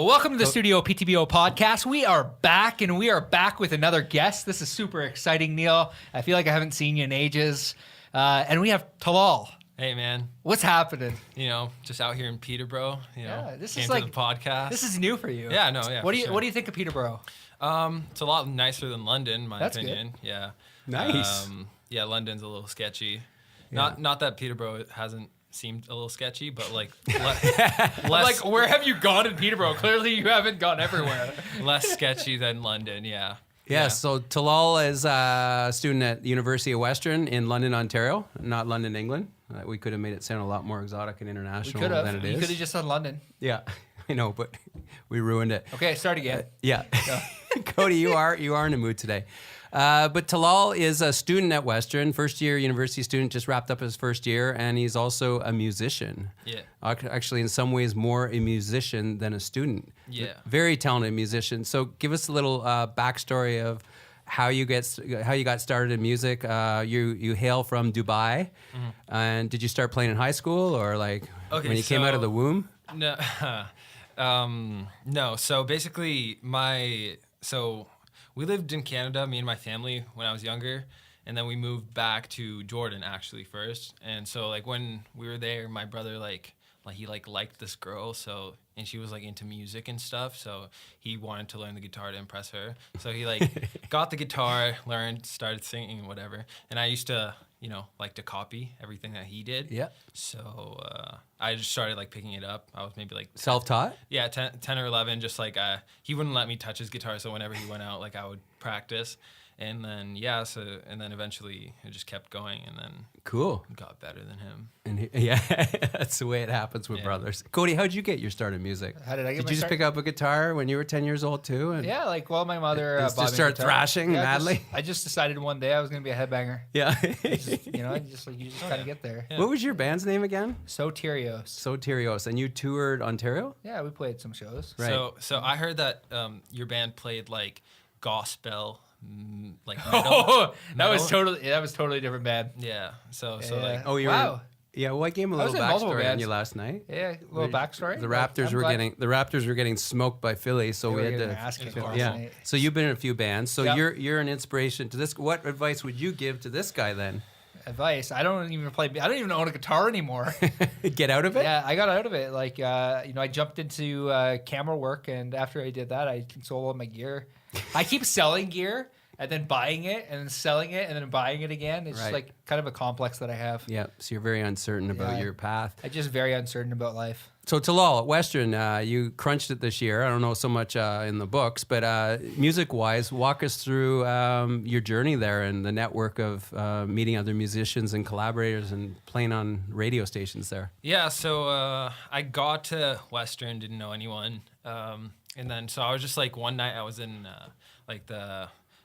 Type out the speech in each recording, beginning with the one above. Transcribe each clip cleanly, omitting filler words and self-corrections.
Welcome to the StudioPTBO podcast. We are back, and we are back with another guest. This is super exciting, Neil. I feel like I haven't seen you in ages. And we have Talal. Hey, man. What's happening? You know, just out here in Peterborough. This came is to like the podcast. This is new for you. Yeah, no, yeah. What do you think of Peterborough? It's a lot nicer than London, in my That's opinion. Good. Yeah. Nice. Yeah, London's a little sketchy. Yeah. Not that Peterborough hasn't seemed a little sketchy, but like Like, where have you gone in Peterborough? Clearly, you haven't gone everywhere. less sketchy than London. Yeah. Yeah, so Talal is a student at the University of Western in London, Ontario, not London, England. We could have made it sound a lot more exotic and international than it is. You could have just said London. Yeah, I know, but we ruined it. Okay, start again. Yeah. Cody, you are in a mood today. But Talal is a student at Western, first year university student, just wrapped up his first year, and he's also a musician. Yeah. Actually, in some ways, more a musician than a student. Yeah. Very talented musician. So give us a little backstory of how you got started in music. You hail from Dubai, and did you start playing in high school or like when you came out of the womb? No. No. So basically, we lived in Canada, me and my family, when I was younger, and then we moved back to Jordan actually first. And so like when we were there, my brother he liked this girl, and she was like into music and stuff, so he wanted to learn the guitar to impress her. So he got the guitar, learned, started singing and whatever. And I used to, like to copy everything that he did. Yeah. So I just started like picking it up. I was maybe like Self-taught? Yeah, 10 or 11, just like he wouldn't let me touch his guitar, so whenever he went out, like I would practice. And then and then eventually it just kept going, and then Cool. got better than him. And that's the way it happens with brothers. Cody, how'd you get your start in music? How did I get Did my you just start? pick pick up a guitar when you were 10 years old too? And Yeah, my mother Just bought me a start guitar. thrashing madly? I just decided one day I was going to be a headbanger. Yeah. You just kind of get there. Yeah. What was your band's name again? Soterios. Soterios. And you toured Ontario? Yeah, we played some shows. Right. So I heard that your band played like gospel, like metal. Oh, that was metal. totally different band. Yeah. So Yeah. like Oh, you Wow. were. Yeah, well, I gave him a I was little in multiple backstory on bands. you last night. Yeah, a little backstory. The Raptors were getting smoked by Philly, so we had to. Yeah. So you've been in a few bands. So Yep. you're an inspiration to this. What advice would you give to this guy then? Advice. I don't even own a guitar anymore. Get out of it. Yeah, I got out of it. I jumped into camera work, and after I did that, I sold all my gear. I keep selling gear and then buying it and then selling it and then buying it again. It's just Right. kind of a complex that I have. Yeah. So you're very uncertain about Yeah. your path. I'm just very uncertain about life. So Talal, at Western, you crunched it this year. I don't know so much in the books, but music-wise, walk us through your journey there and the network of meeting other musicians and collaborators and playing on radio stations there. Yeah, so I got to Western, didn't know anyone, and then so I was just like one night I was in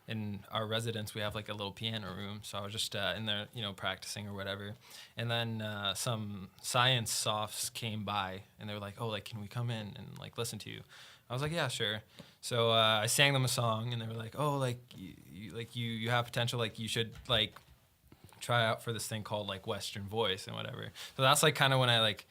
in our residence we have like a little piano room, so I was just in there practicing or whatever, and then some science softs came by and they were like, oh, like can we come in and like listen to you? I was like, yeah, sure. So I sang them a song and they were like, oh, like you have potential, like you should like try out for this thing called like Western Voice and whatever. So that's like kind of when I like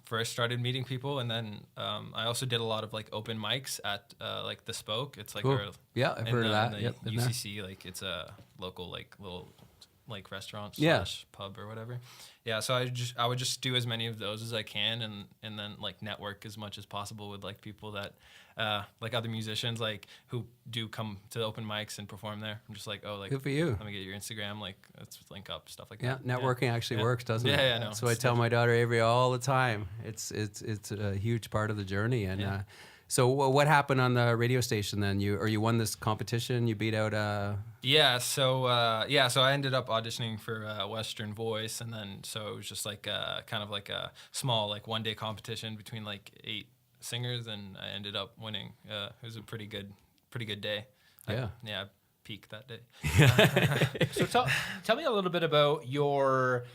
first started meeting people, and then I also did a lot of like open mics at like the Spoke. It's like Cool. Yeah, I've heard of that. The Yep, been there. UCC, like it's a local like little like restaurant Yeah. / pub or whatever. Yeah, so I would just do as many of those as I can, and then like network as much as possible with like people that like other musicians like who do come to the open mics and perform there. I'm just like, oh, like Good for you. let me get your Instagram, like let's link up, stuff like Yeah, that. networking actually Yeah. works, doesn't it? Yeah, no. So I tell my daughter Avery all the time. It's a huge part of the journey. And Yeah. so what happened on the radio station then? You won this competition. You beat out. So I ended up auditioning for Western Voice, and then so it was just like kind of like a small like one-day competition between like 8 singers, and I ended up winning. It was a pretty good day. Yeah. I peaked that day. So tell me a little bit about your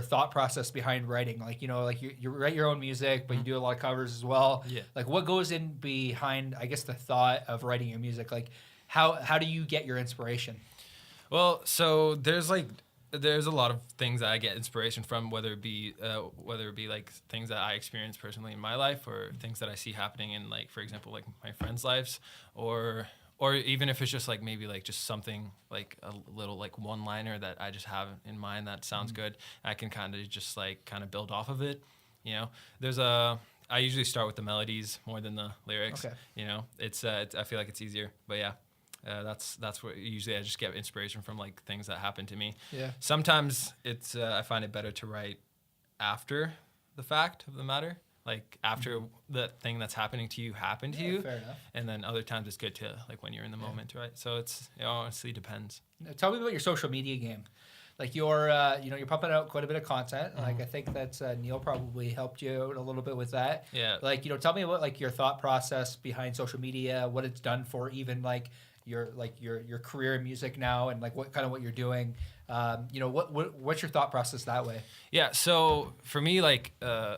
thought process behind writing. You write your own music, but you do a lot of covers as well. Yeah. Like what goes in behind, I guess, the thought of writing your music? Like how do you get your inspiration? Well, so there's like there's a lot of things that I get inspiration from, whether it be like things that I experience personally in my life, or things that I see happening in, like, for example, like my friends' lives, or even if it's just like maybe like just something like a little like one-liner that I just have in mind that sounds good. I can kind of build off of it. You know, I usually start with the melodies more than the lyrics. Okay. You know, I feel like it's easier, but yeah. That's what usually I just get inspiration from, like things that happen to me. Yeah. Sometimes I find it better to write after the fact of the matter, like after the thing that's happening to you happened to you. Fair enough. And then other times it's good to like when you're in the moment, right? So it honestly depends. Now, tell me about your social media game. Like you're pumping out quite a bit of content. Like I think that Neil probably helped you out a little bit with that. Yeah. Like, tell me about like your thought process behind social media, what it's done for even like your career in music now, and like what you're doing. What's your thought process that way? Yeah, so for me, like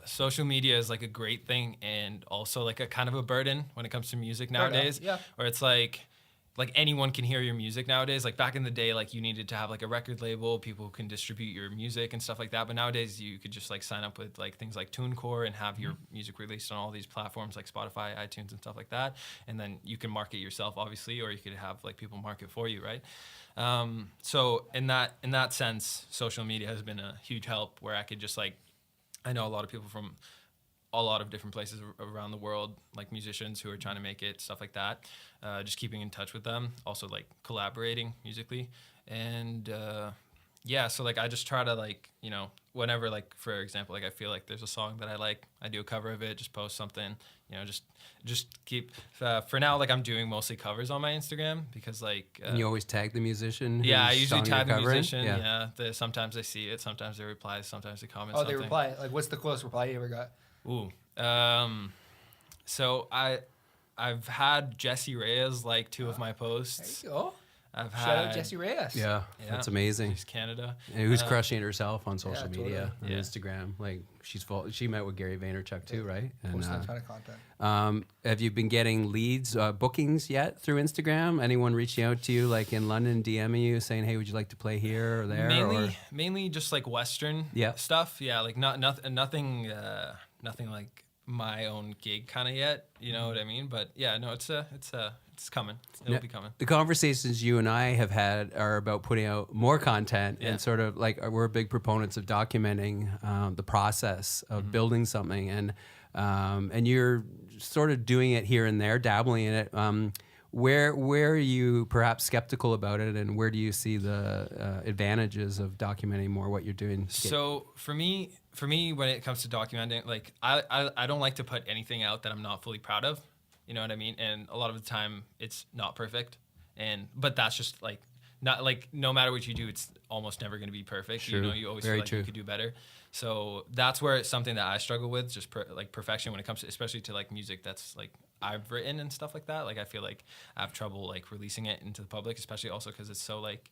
social media is like a great thing, and also like a kind of a burden when it comes to music nowadays. Yeah. Where it's like anyone can hear your music nowadays. Like back in the day, like you needed to have like a record label, people who can distribute your music and stuff like that. But nowadays you could just like sign up with like things like TuneCore and have your music released on all these platforms like Spotify, iTunes, and stuff like that. And then you can market yourself, obviously, or you could have like people market for you, right? So in that sense, social media has been a huge help, where I could just like, I know a lot of people from a lot of different places around the world, like musicians who are trying to make it, stuff like that. Just keeping in touch with them, also like collaborating musically. And so like I just try to like, whenever, like for example, like I feel like there's a song that I like, I do a cover of it, just post something, just keep, for now, like I'm doing mostly covers on my Instagram, because like... and you always tag the musician? Yeah, I whose usually song you're tag the covering? musician, yeah. Sometimes they see it, sometimes they reply, sometimes they comment Oh, something. they reply. Like, what's the coolest reply you ever got? Ooh. So I've had Jesse Reyes like two of my posts. There you go. I've Shout out had Jesse Reyes. Yeah, that's amazing. She's Canada. And who's crushing it herself on social totally. media, on Yeah. Instagram. Like she met with Gary Vaynerchuk too, right? And Posting a ton of content. have you been getting leads, bookings yet through Instagram? Anyone reaching out to you, like in London, DMing you, saying, "Hey, would you like to play here or there?" Mainly just like Western stuff. Yeah, like nothing like my own gig kind of yet. You know what I mean? But yeah, no, it's coming. It'll be coming. The conversations you and I have had are about putting out more content and sort of like we're big proponents of documenting the process of building something, and you're sort of doing it here and there, dabbling in it. Where are you perhaps skeptical about it, and where do you see the advantages of documenting more what you're doing? So for me, when it comes to documenting, like I don't like to put anything out that I'm not fully proud of. You know what I mean? And a lot of the time it's not perfect. But that's just like, not like, no matter what you do, it's almost never going to be perfect. True. You always Very feel like true. you could do better. So that's where it's something that I struggle with, just like perfection when it comes to, especially to like music that's like I've written and stuff like that. Like I feel like I have trouble like releasing it into the public, especially also because it's so like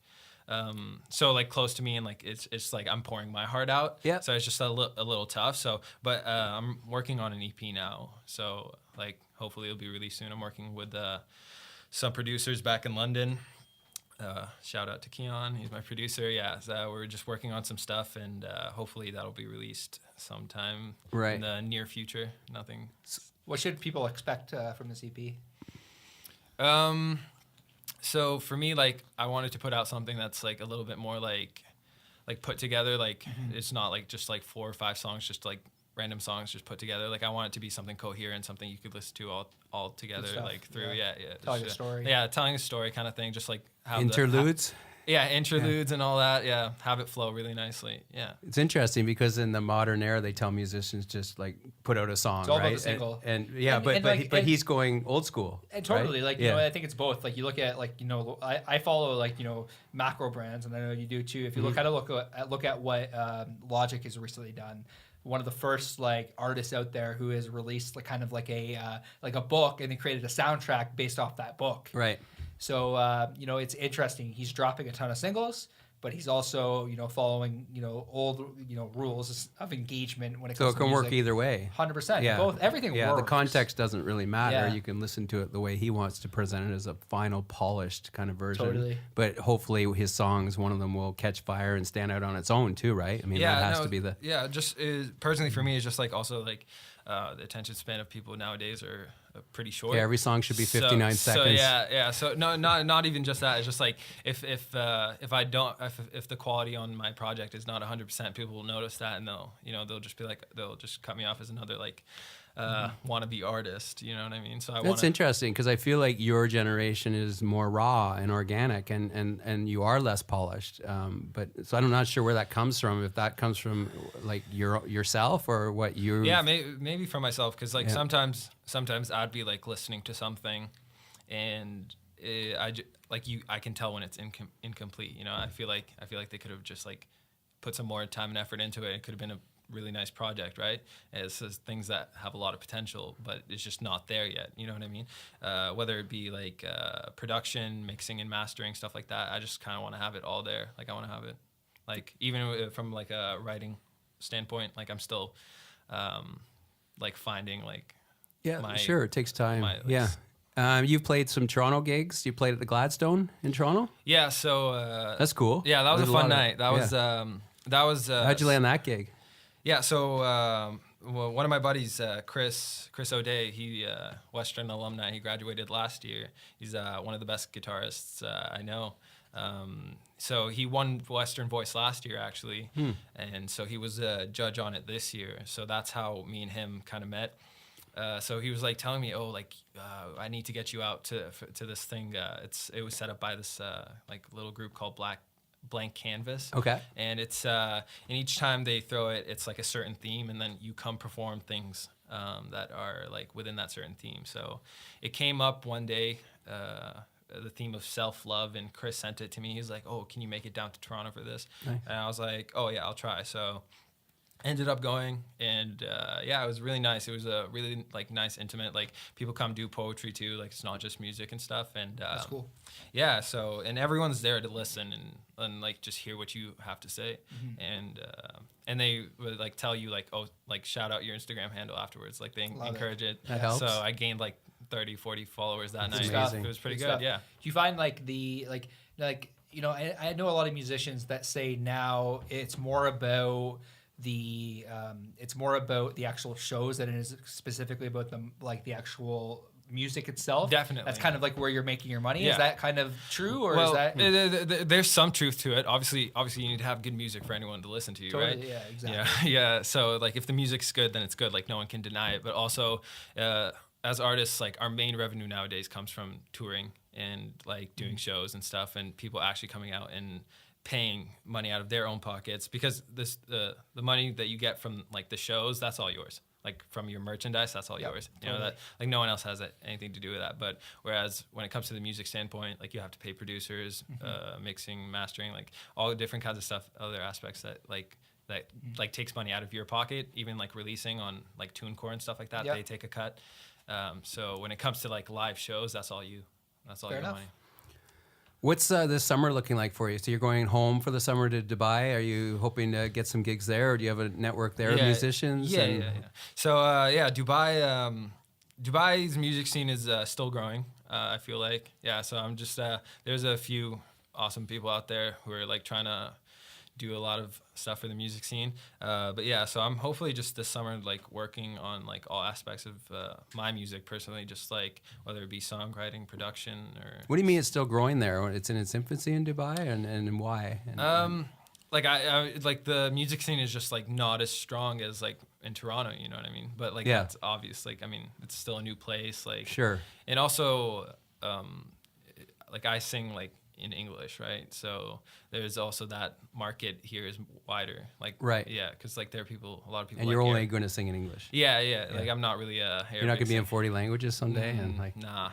close to me, and like it's like I'm pouring my heart out. Yeah. So it's just a little tough. So, but I'm working on an EP now. So like hopefully it'll be released soon. I'm working with some producers back in London. Shout out to Keon, he's my producer. Yeah, so we're just working on some stuff, and hopefully that'll be released sometime in the near future. Nothing. What should people expect from this EP? So for me, like I wanted to put out something that's like a little bit more like put together. Like it's not like just like 4 or 5 songs, just like random songs just put together. Like I want it to be something coherent, something you could listen to all together, like through. Yeah. Telling a story. Yeah, telling a story kind of thing. Just like how Interludes. Interludes and all that. Yeah, have it flow really nicely. Yeah, It's interesting because in the modern era, they tell musicians just like put out a song, It's all about right? the single. But he's going old school. And totally, right? like, I think it's both. Like, you look at, like, I follow, like, macro brands, and I know you do too. If you look at what Logic has recently done, one of the first, like, artists out there who has released, like, kind of like a book, and they created a soundtrack based off that book. Right. So, it's interesting. He's dropping a ton of singles, but he's also following old rules of engagement when it So comes it to can work music. either way. 100%. Yeah. Both everything Yeah, works. the context doesn't really matter. Yeah. You can listen to it the way he wants to present it as a final, polished kind of version. Totally. But hopefully his songs, one of them will catch fire and stand out on its own too, right? I mean, that has to be the... Yeah, just personally for me, it's just like also like the attention span of people nowadays are pretty short. Yeah, every song should be 59 seconds. So yeah. So not even just that. It's just like if the quality on my project is not 100%, people will notice that, and they'll just be like, they'll just cut me off as another like wannabe artist. You know what I mean? So That's interesting, because I feel like your generation is more raw and organic, and you are less polished. But so I'm not sure where that comes from. If that comes from like yourself or what you... Yeah, maybe for myself, because like sometimes I'd be like listening to something, and I can tell when it's incomplete. I feel like they could have just like put some more time and effort into it. It could have been a really nice project, right? It's things that have a lot of potential, but it's just not there yet. You know what I mean? Whether it be like production, mixing and mastering, stuff like that. I just kind of want to have it all there. Like I want to have it, like even from like a writing standpoint, like I'm still like finding like sure, it takes time. Yeah. You've played some Toronto gigs. You played at the Gladstone in Toronto. Yeah, so that's cool. Yeah, that was a fun night. That was how'd you land that gig? Yeah, so one of my buddies, Chris O'Day, he Western alumni. He graduated last year. He's one of the best guitarists I know. So he won Western Voice last year, actually, and so he was a judge on it this year. So that's how me and him kind of met. So he was like telling me, I need to get you out to this thing. It was set up by this like little group called Blank Canvas. Okay. And it's and each time they throw it, it's like a certain theme, and then you come perform things that are like within that certain theme. So it came up one day, the theme of self-love, and Chris sent it to me. He's like, "Oh, can you make it down to Toronto for this?" Nice. And I was like, "Oh yeah, I'll try." So ended up going, and it was really nice. It was a really like nice, intimate, like people come do poetry too, like it's not just music and stuff. And That's cool. Yeah, so and everyone's there to listen and like just hear what you have to say. And they would like tell you like, shout out your Instagram handle afterwards, like they encourage it. That helps. So I gained like 30-40 followers that night. amazing. It was pretty Good good. stuff. Yeah. Do you find like I know a lot of musicians that say now it's more about the actual shows than it is specifically about the actual music itself. Definitely. That's kind of like where you're making your money. Yeah. Is that kind of true, or is that there's some truth to it. Obviously you need to have good music for anyone to listen to you, totally, right? yeah, exactly. Yeah. So like if the music's good, then it's good. Like no one can deny it. But also as artists, like our main revenue nowadays comes from touring and like doing shows and stuff, and people actually coming out and paying money out of their own pockets, because the money that you get from like the shows, that's all yours. Like from your merchandise, that's all yours. You know, that like no one else has anything to do with that. But whereas when it comes to the music standpoint, like you have to pay producers, mixing, mastering, like all the different kinds of stuff, other aspects that takes money out of your pocket. Even like releasing on like TuneCore and stuff like that, they take a cut. So when it comes to like live shows, that's all you. That's all Fair your enough. money. What's this summer looking like for you? So you're going home for the summer to Dubai. Are you hoping to get some gigs there, or do you have a network there of musicians? Yeah. So Dubai, Dubai's music scene is still growing. I feel like, So I'm just there's a few awesome people out there who are like trying to do a lot of stuff for the music scene. So I'm hopefully just this summer like working on like all aspects of my music personally, just like whether it be songwriting, production, or... What do you mean it's still growing there? It's in its infancy in Dubai, and why? Like I like the music scene is just like not as strong as like in Toronto, you know what I mean? But like that's obvious. Like I mean, it's still a new place. Like sure. And also, like I sing like in English, right? So there's also that market here is wider. Like right. Yeah, because like there are a lot of people. And like you're only going to sing in English. Yeah. Like I'm not really a. You're not going to be in 40 languages someday, and like. Nah.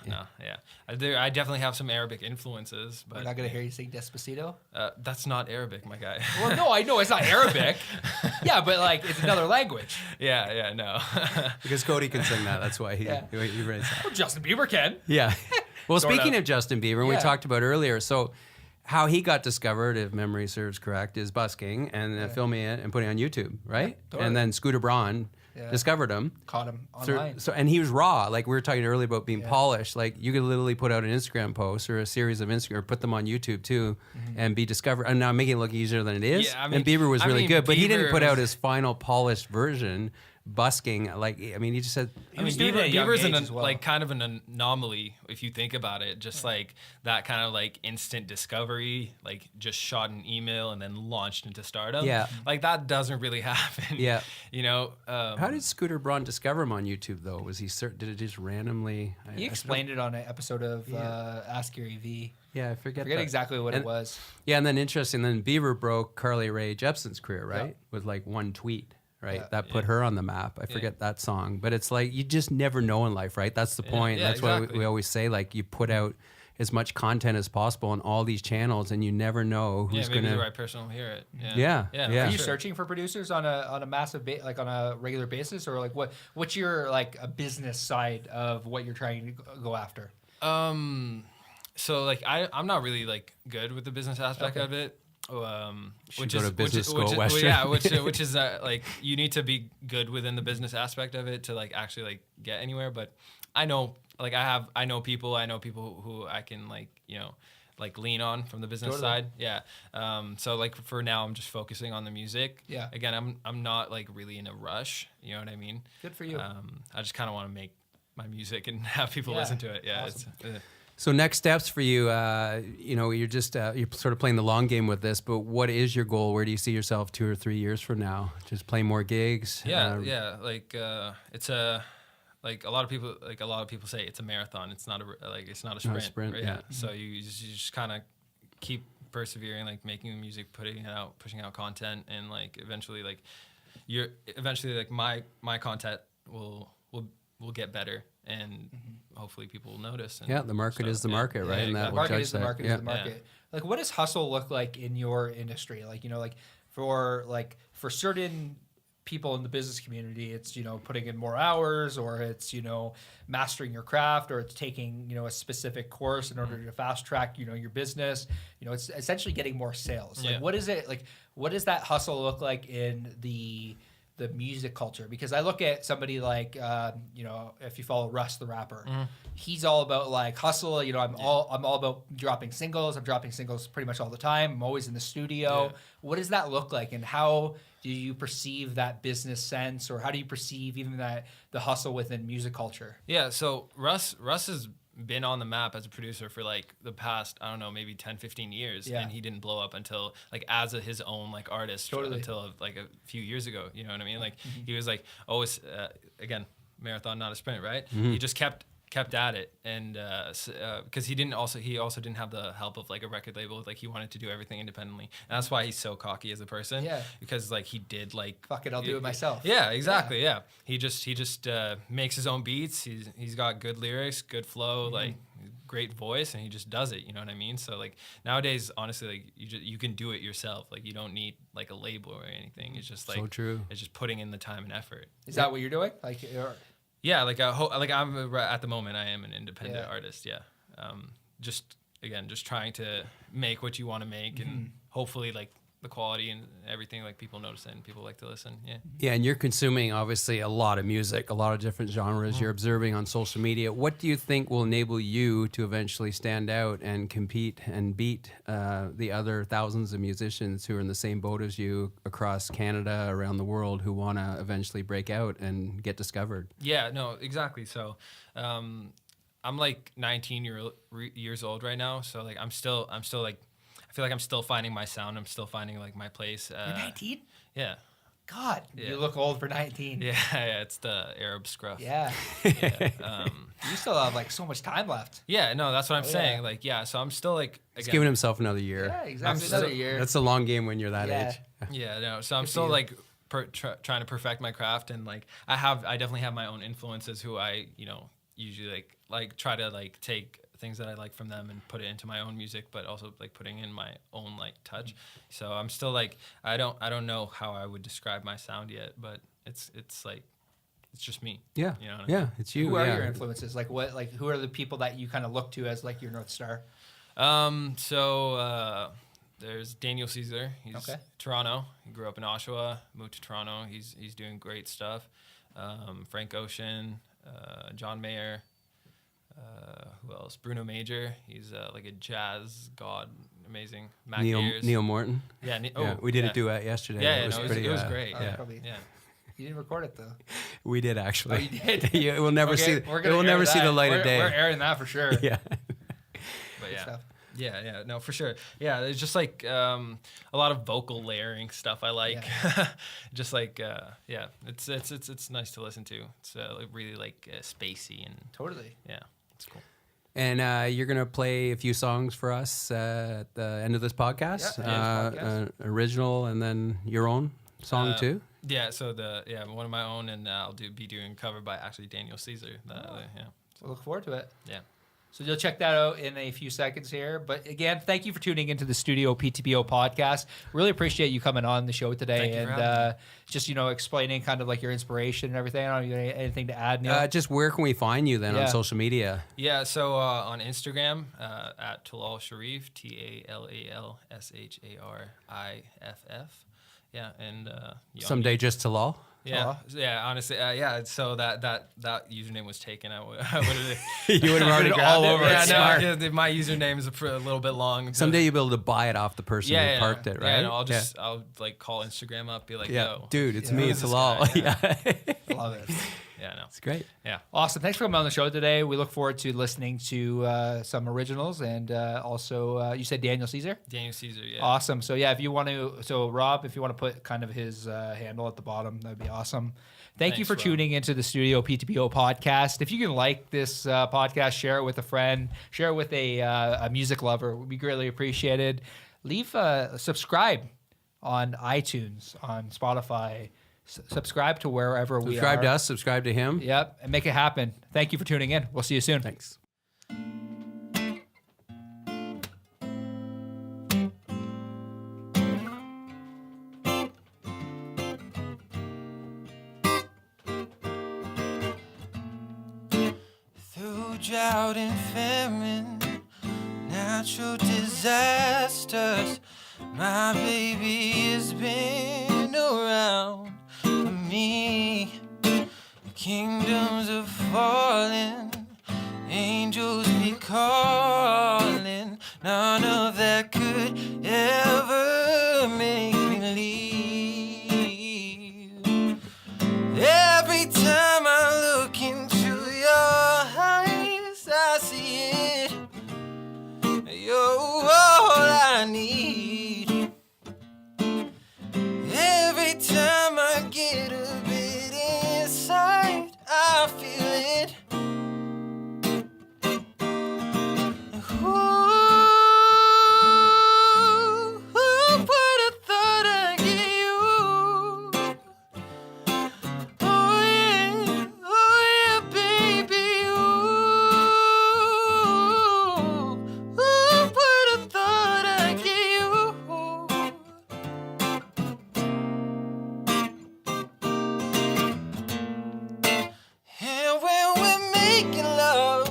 I definitely have some Arabic influences, but we're not gonna hear you sing Despacito. That's not Arabic, my guy. Well, no, I know it's not Arabic. Yeah, but like it's another language. Yeah, no. Because Cody can sing that. That's why he raised that. Well, Justin Bieber can. Yeah. Well, Sort speaking of Justin Bieber, we talked about earlier. So, how he got discovered, if memory serves correct, is busking and filming it and putting it on YouTube, right? totally. And then Scooter Braun discovered him. Caught him online. And he was raw. Like we were talking earlier about being polished. Like you could literally put out an Instagram post or a series of Instagram, or put them on YouTube too, and be discovered. And now I'm making it look easier than it is. Yeah, I mean, and Bieber was really good, but he didn't Bieber put out was- his final polished version. Busking, like I mean, he just said. He was doing it at a young Bieber's age as well. like kind of an anomaly if you think about it. Just like that kind of like instant discovery, like just shot an email and then launched into stardom. Yeah. like that doesn't really happen. Yeah. you know. How did Scooter Braun discover him on YouTube though? Was he did it just randomly? He explained it on an episode of Ask Gary V. Yeah, I forget Forget that. exactly what it was. Yeah, and then interesting. Then Bieber broke Carly Rae Jepsen's career, right? With like one tweet, right? Yeah. That put her on the map. I forget that song, but it's like you just never know in life, right? That's the point. Yeah, That's why exactly. we always say like you put out as much content as possible on all these channels, and you never know who's maybe gonna. the right person will hear it. Yeah, yeah. yeah. Are for you sure. searching for producers on a massive like on a regular basis, or like what's your like a business side of what you're trying to go after? So like I'm not really like good with the business aspect of it. Should go to business school at Western. Yeah, which is like you need to be good within the business aspect of it to like actually like get anywhere. But I know like I know people who I can like like lean on from the business side. Yeah. So like for now I'm just focusing on the music. Yeah. Again, I'm not like really in a rush. You know what I mean? Good for you. I just kind of want to make my music and have people Yeah. listen to it. Yeah. Awesome. So next steps for you, you're just you're sort of playing the long game with this, but what is your goal? Where do you see yourself 2 or 3 years from now? Just play more gigs? Yeah, like it's like a lot of people say it's a marathon. It's not it's not a sprint. sprint, right? yeah. So you just kind of keep persevering, like making music, putting it out, pushing out content, and like eventually like my content will get better, and hopefully people will notice. And Yeah, the market is the market, right? And that The will market judge is the that. market Yeah. is the market. Like, what does hustle look like in your industry? Like, like for certain people in the business community, it's putting in more hours, or it's mastering your craft, or it's taking a specific course in order to fast track your business. It's essentially getting more sales. Like, what is it like? What does that hustle look like in the music culture? Because I look at somebody like if you follow Russ the rapper, he's all about like hustle. I'm all about dropping singles. I'm dropping singles pretty much all the time. I'm always in the studio. What does that look like, and how do you perceive that business sense, or how do you perceive even the hustle within music culture? Yeah, so Russ has been on the map as a producer for like the past, I don't know, maybe 10, 15 years. Yeah. And he didn't blow up until like as his own like artist Totally. until like a few years ago. You know what I mean? Like he was like always, again, marathon, not a sprint, right? He just kept at it, and because he also didn't have the help of like a record label. Like he wanted to do everything independently, and that's why he's so cocky as a person. Yeah. Because like he did like Fuck it, I'll do it myself. Yeah, exactly. Yeah, he just makes his own beats. He's got good lyrics, good flow, like great voice, and he just does it. You know what I mean? So like nowadays, honestly, like you can do it yourself. Like you don't need like a label or anything. It's just like So true. It's just putting in the time and effort. Is that what you're doing? Like, Yeah, like I'm at the moment I am an independent Yeah. artist. Yeah, just trying to make what you want to make, and hopefully like the quality and everything, like people notice it and people like to listen. Yeah. Yeah, and you're consuming obviously a lot of music, a lot of different genres. You're observing on social media. What do you think will enable you to eventually stand out and compete and beat the other thousands of musicians who are in the same boat as you across Canada, around the world, who want to eventually break out and get discovered? Yeah, no, exactly. So, I'm like 19 years old right now. So like I'm still like, I feel like I'm still finding my sound. I'm still finding like my place. you're 19? Yeah. God, Yeah. you look old for 19. Yeah, it's the Arab scruff. Yeah. You still have like so much time left. Yeah, no, that's what I'm Oh, saying. yeah. Like, yeah, so I'm still like, He's again, giving himself another year. Yeah, exactly. still- Another year. That's a long game when you're that Yeah. age. yeah, no, so I'm Good for still you. like trying to perfect my craft, and like I definitely have my own influences who I usually like try to like take things that I like from them and put it into my own music, but also like putting in my own like touch. So I'm still like I don't know how I would describe my sound yet, but it's like it's just me. Yeah, You know what I yeah, mean? it's you. Who are yeah. your influences? Like who are the people that you kind of look to as like your North Star? There's Daniel Caesar. He's Okay. Toronto. He grew up in Oshawa, moved to Toronto. He's doing great stuff. Frank Ocean, John Mayer. Who else? Bruno Major. He's like a jazz god. Amazing. Mac Ayers. Neil Morton. Yeah. We did a duet yesterday. Yeah, it was pretty. it was great. Yeah. Probably. Yeah. You didn't record it though. We did actually. Oh, you did? Yeah, we'll never see. We're It gonna will air never see that. the light of We're day. airing that for sure. Yeah. But Good stuff. Yeah, no, for sure. Yeah, there's just like a lot of vocal layering stuff I like. Just like it's nice to listen to. It's really like spacey and Totally. yeah, it's cool. And you're gonna play a few songs for us at the end of this podcast. Yeah, original and then your own song too. Yeah, so one of my own, and I'll be doing cover by actually Daniel Caesar. We'll look forward to it. Yeah. So you'll check that out in a few seconds here. But again, thank you for tuning into the Studio PTBO podcast. Really appreciate you coming on the show today Thank you for and having me. just explaining kind of like your inspiration and everything. I don't know if you have anything to add, Neil. Just where can we find you then on social media? Yeah, so on Instagram at Talal Shariff, TALALSHARIFF. Yeah, and Someday just Talal. Yeah, honestly, So that username was taken. I would have You would have already grabbed all it. over Right? it. Smart. Yeah, my username is a little bit long. Someday you'll be able to buy it off the person who parked it, right? Yeah, no, I'll like call Instagram up, be like, yo, dude, it's me, who's it's this Talal. guy? Yeah. Love it. Yeah, no, It's great. yeah. Awesome. Thanks for coming on the show today. We look forward to listening to some originals and also you said Daniel Caesar? Daniel Caesar, yeah. Awesome. So if you want to, Rob, if you want to put kind of his handle at the bottom, that'd be awesome. Thank you Thanks, for Rob. tuning into the Studio PTBO podcast. If you can like this podcast, share it with a friend, share it with a music lover. It would be greatly appreciated. Leave subscribe on iTunes, on Spotify. Subscribe to wherever we are. Subscribe to us, subscribe to him. Yep, and make it happen. Thank you for tuning in. We'll see you soon. Thanks. Through drought and famine, natural disasters, my baby has been around for me. Kingdoms are falling, angels be calling. None of that could ever make me leave. Every time I look into your eyes, I see it. You're all I need. Every time I get a bit inside, I feel it. Who would have thought I'd get you? Oh yeah, baby. Who would have thought I'd get you? And when we're making love,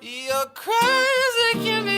your cries, they can be